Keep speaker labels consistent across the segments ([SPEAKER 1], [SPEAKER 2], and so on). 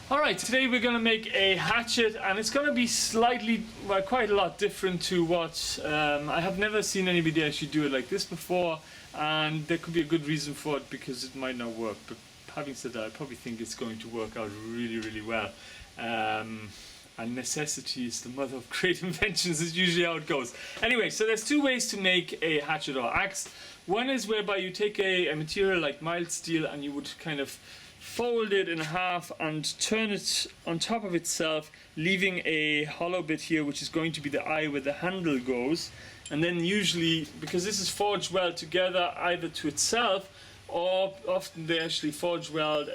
[SPEAKER 1] Alright, today we're going to make a hatchet, and it's going to be slightly, well, quite a lot different to what I have never seen anybody actually do it like this before, and there could be a good reason for it because it might not work, but having said that, I probably think it's going to work out really well. And necessity is the mother of great inventions is usually how it goes. Anyway, so there's two ways to make a hatchet or axe. One is whereby you take a material like mild steel and you would kind of fold it in half and turn it on top of itself, leaving a hollow bit here which is going to be the eye where the handle goes. And then usually, because this is forged weld together either to itself, or often they actually forge weld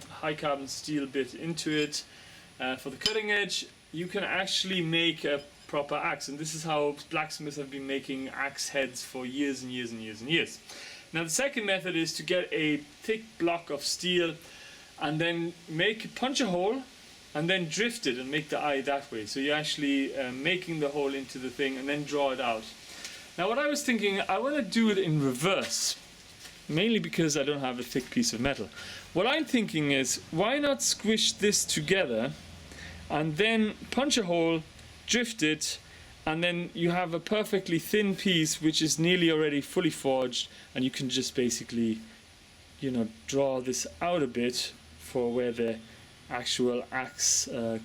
[SPEAKER 1] high carbon steel bit into it for the cutting edge. You can actually make a proper axe, and this is how blacksmiths have been making axe heads for years and years. Now the second method is to get a thick block of steel and then punch a hole and then drift it and make the eye that way. So you're actually making the hole into the thing and then draw it out. Now what I was thinking, I want to do it in reverse, mainly because I don't have a thick piece of metal. What I'm thinking is, why not squish this together and then punch a hole, drift it, and then you have a perfectly thin piece which is nearly already fully forged, and you can just basically, you know, draw this out a bit for where the actual axe, the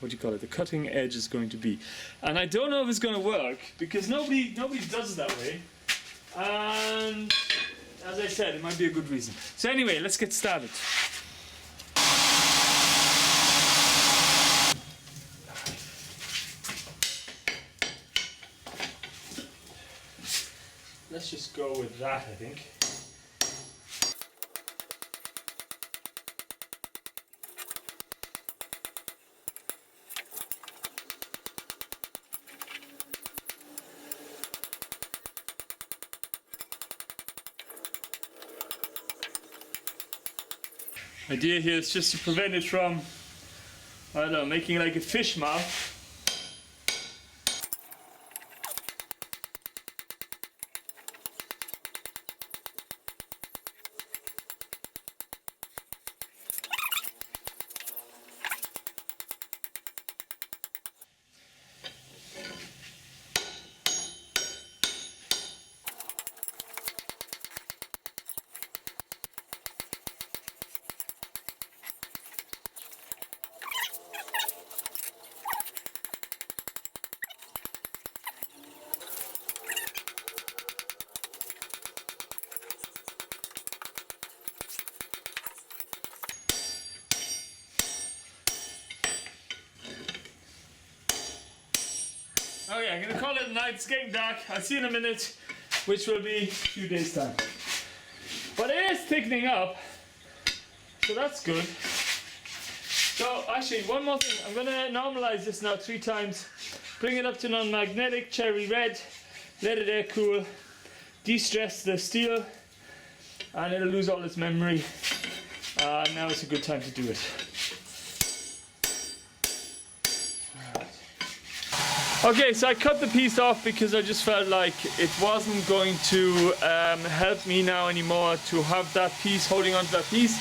[SPEAKER 1] what do you call it, the cutting edge is going to be. And I don't know if it's going to work because nobody does it that way. And as I said, it might be a good reason. So anyway, let's get started. Let's just go with that, I think. The idea here is just to prevent it from, I don't know, making like a fish mouth. Okay, I'm going to call it a night. It's getting dark. I'll see you in a minute, which will be a few days' time. But it is thickening up, so that's good. So actually, one more thing. I'm going to normalize this now 3 times. Bring it up to non-magnetic, cherry red, let it air cool, de-stress the steel, and it'll lose all its memory. Now it's a good time to do it. Okay, so I cut the piece off because I just felt like it wasn't going to help me now anymore to have that piece, holding onto that piece.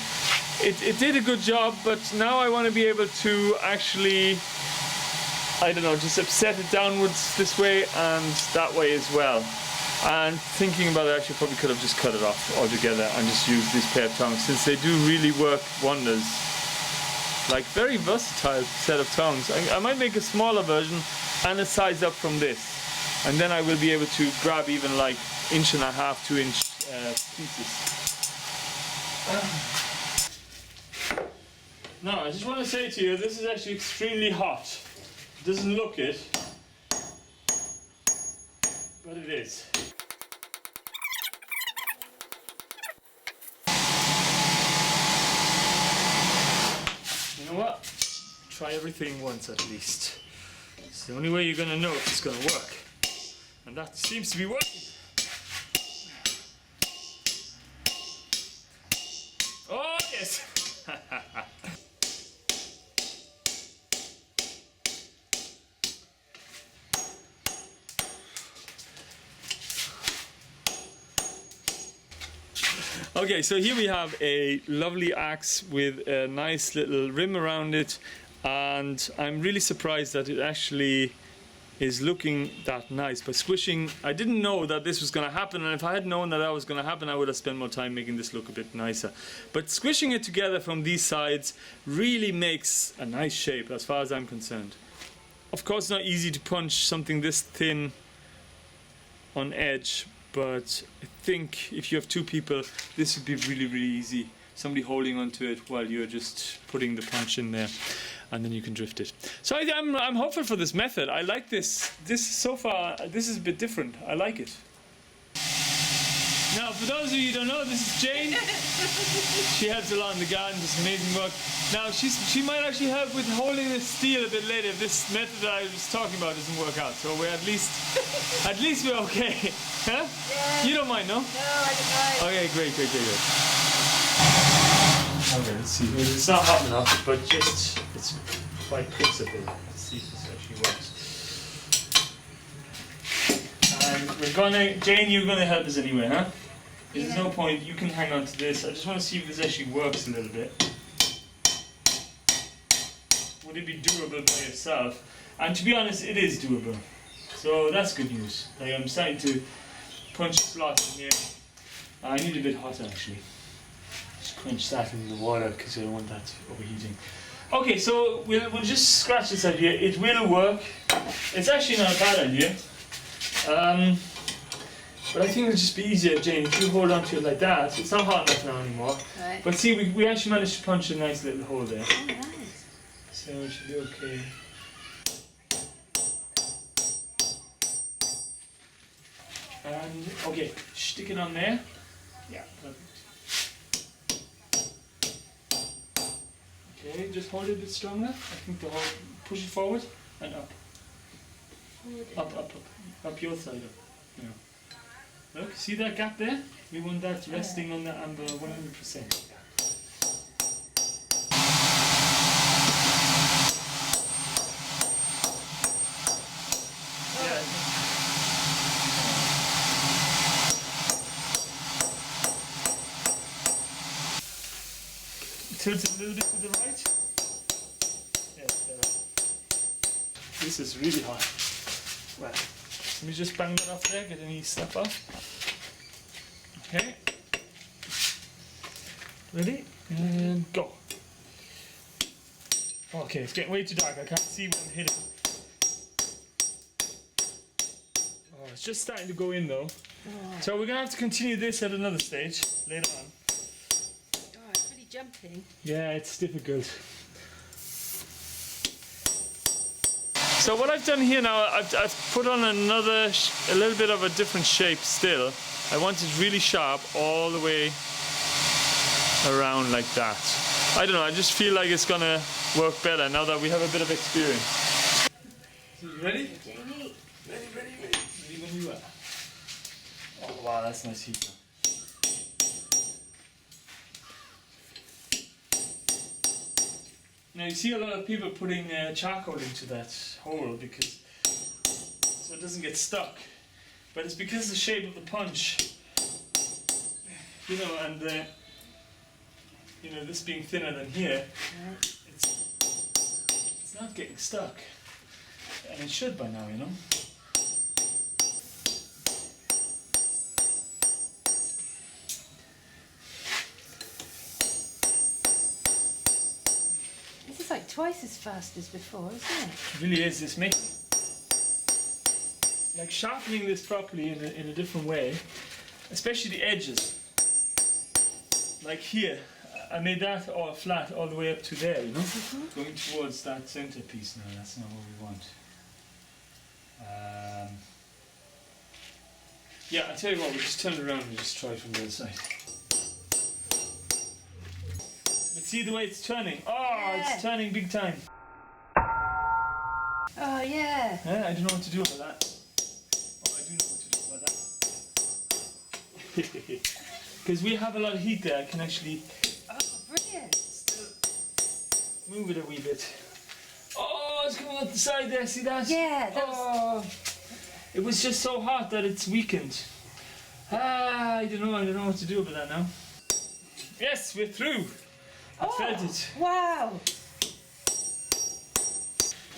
[SPEAKER 1] It did a good job, but now I want to be able to actually, I don't know, just set it downwards this way and that way as well. And thinking about it, I actually probably could have just cut it off altogether and just used this pair of tongs, since they do really work wonders. Like, very versatile set of tongs. I might make a smaller version and a size up from this, and then I will be able to grab even like 1.5 to 2 inch pieces. Now I just want to say to you, this is actually extremely hot. It doesn't look it, but it is. You know what? Try everything once at least. It's the only way you're going to know if it's going to work. And that seems to be working. Oh, yes! Okay, so here we have a lovely axe with a nice little rim around it, and I'm really surprised that it actually is looking that nice. But squishing, I didn't know that this was going to happen, and if I had known that was going to happen, I would have spent more time making this look a bit nicer. But squishing it together from these sides really makes a nice shape as far as I'm concerned. Of course, it's not easy to punch something this thin on edge, but I think if you have two people, this would be really, really easy. Somebody holding onto it while you're just putting the punch in there, and then you can drift it. So I'm hopeful for this method. I like this. So far, this is a bit different. I like it. Now, for those of you who don't know, this is Jane. She helps a lot in the garden, does amazing work. Now, she might actually help with holding the steel a bit later if this method that I was talking about doesn't work out. So we're at least we're okay. Huh?
[SPEAKER 2] Yeah.
[SPEAKER 1] You don't mind, no?
[SPEAKER 2] No, I don't mind.
[SPEAKER 1] Okay, great. Okay, let's see. It's not hot enough, but just it's by principle. Let's see if this actually works. And we're gonna, Jane, you're gonna help us anyway, huh? There's no point. You can hang on to this. I just want to see if this actually works a little bit. Would it be doable by yourself? And to be honest, it is doable. So that's good news. Like, I'm starting to punch slots in here. I need a bit hotter actually. Just quench that in the water because I don't want that overheating. Okay, so we'll just scratch this idea. It will work. It's actually not a bad idea. But I think it'll just be easier, Jane, if you hold on to it like that. It's not hot enough now anymore.
[SPEAKER 2] Right.
[SPEAKER 1] But see, we actually managed to punch a nice little hole there.
[SPEAKER 2] Oh, nice.
[SPEAKER 1] So it should be okay. And, okay, stick it on there. Yeah, perfect. Okay, just hold it a bit stronger. I think the whole, push it forward and up. Up your side up. Yeah. Look, see that gap there? We want that resting on the amber 100%. Tilt it a little bit to the right. Yes, this is really hot. Well, let me just bang that off there, get any stuff off. Okay. Ready? And go. Okay, it's getting way too dark. I can't see what I'm hitting. Oh, it's just starting to go in though.
[SPEAKER 2] Oh.
[SPEAKER 1] So we're going to have to continue this at another stage later on.
[SPEAKER 2] Oh, it's really jumping.
[SPEAKER 1] Yeah, it's difficult. So what I've done here now, I've put on a little bit of a different shape still. I want it really sharp all the way around like that. I don't know, I just feel like it's gonna work better now that we have a bit of experience. So you ready?
[SPEAKER 2] Jamie.
[SPEAKER 1] Ready when you are. Oh wow, that's nice heat. Now you see a lot of people putting charcoal into that hole because so it doesn't get stuck. But it's because of the shape of the punch, you know, and you know, this being thinner than here, it's not getting stuck, and it should by now, you know.
[SPEAKER 2] This is like twice as fast as before, isn't it?
[SPEAKER 1] It really is. It's making like sharpening this properly in a different way, especially the edges. Like here, I made that all flat all the way up to there, you know, going towards that centerpiece now. That's not what we want. Yeah, I'll tell you what, we'll just turn it around and just try it from the other side. But see the way it's turning? Oh,
[SPEAKER 2] Yeah.
[SPEAKER 1] it's turning big time.
[SPEAKER 2] Oh, yeah.
[SPEAKER 1] Yeah, I don't know what to do about that. Oh, I do know what to do about that. Because we have a lot of heat there, I can actually
[SPEAKER 2] Oh, brilliant.
[SPEAKER 1] still move it a wee bit. Oh, it's coming up the side there, see that?
[SPEAKER 2] Yeah, that was...
[SPEAKER 1] Oh, it was just so hot that it's weakened. I don't know what to do about that now. Yes, we're through. I felt it.
[SPEAKER 2] Wow. Are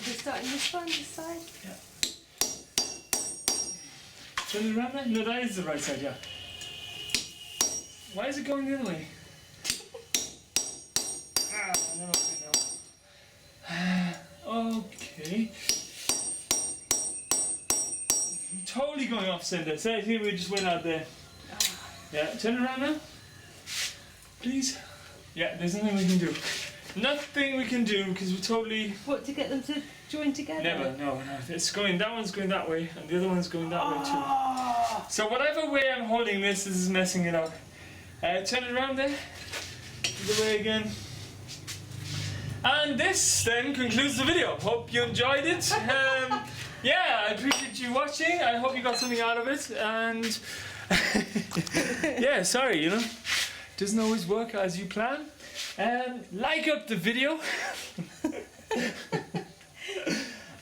[SPEAKER 2] we starting this one, this side?
[SPEAKER 1] Yeah. Turn it around there? No, that is the right side, yeah. Why is it going the other way? No, okay. Totally going off center. So I think we just went out there. Yeah, turn it around now. Please. Yeah, there's nothing we can do. Nothing we can do because we totally.
[SPEAKER 2] What, to get them to join together?
[SPEAKER 1] Never, no. It's going. That one's going that way, and the other one's going that way too. So whatever way I'm holding this is messing it up. Turn it around there. The way again. And this then concludes the video. Hope you enjoyed it. Yeah, I appreciate you watching. I hope you got something out of it. And yeah, sorry, you know, doesn't always work as you plan. Like up the video.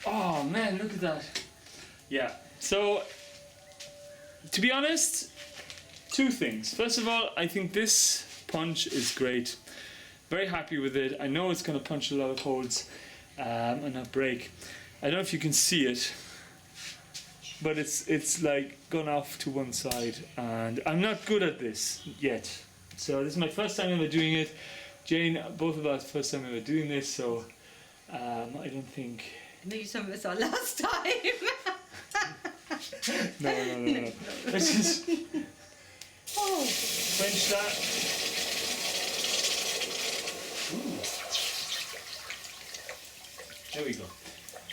[SPEAKER 1] Oh man, look at that. Yeah, so to be honest, two things. First of all, I think this punch is great. Very happy with it. I know it's going to punch a lot of holes and not break. I don't know if you can see it, but it's like gone off to one side, and I'm not good at this yet. So this is my first time ever doing it. Jane, both of us first time ever doing this, so I don't think.
[SPEAKER 2] Maybe some of us are last time.
[SPEAKER 1] No. Let's just French that. Ooh. There we go.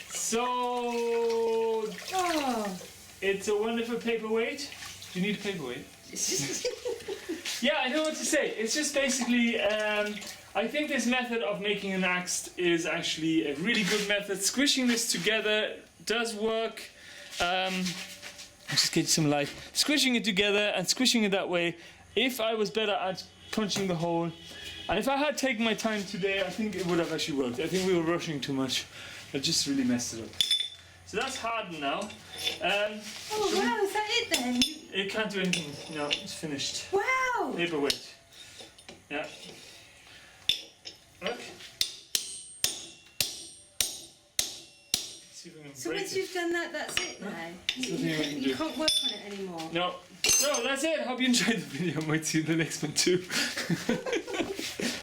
[SPEAKER 1] So, it's a wonderful paperweight. Do you need a paperweight? Yeah, I know what to say. It's just basically, I think this method of making an axe is actually a really good method. Squishing this together does work. Just get some light. Squishing it together and squishing it that way. If I was better at punching the hole, and if I had taken my time today, I think it would have actually worked. I think we were rushing too much. I just really messed it up. So that's hardened now.
[SPEAKER 2] Oh wow, is that it then?
[SPEAKER 1] It can't do anything. No, it's finished.
[SPEAKER 2] Wow!
[SPEAKER 1] Paperweight. Yeah. Look. See if we can
[SPEAKER 2] So
[SPEAKER 1] break
[SPEAKER 2] once
[SPEAKER 1] it.
[SPEAKER 2] you've done that, that's it now? You can't work on it anymore?
[SPEAKER 1] No. No, that's it. Hope you enjoyed the video. Might see you in the next one too.